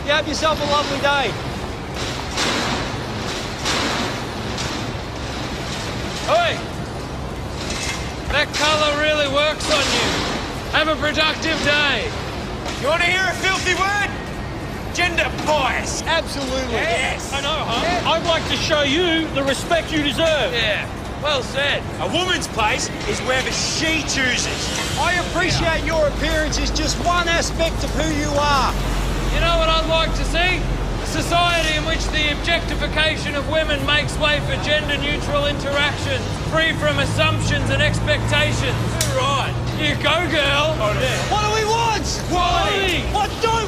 You have yourself a lovely day. Oi! That colour really works on you. Have a productive day. You want to hear a filthy word? Gender bias. Absolutely. Yes. I know, huh? Yeah. I'd like to show you the respect you deserve. Yeah, well said. A woman's place is wherever she chooses. I appreciate your appearance is just one aspect of who you are. You know what I'd like to see? A society in which the objectification of women makes way for gender-neutral interaction, free from assumptions and expectations. Right. You go, girl. Oh, yeah. What do we want? Quality. What don't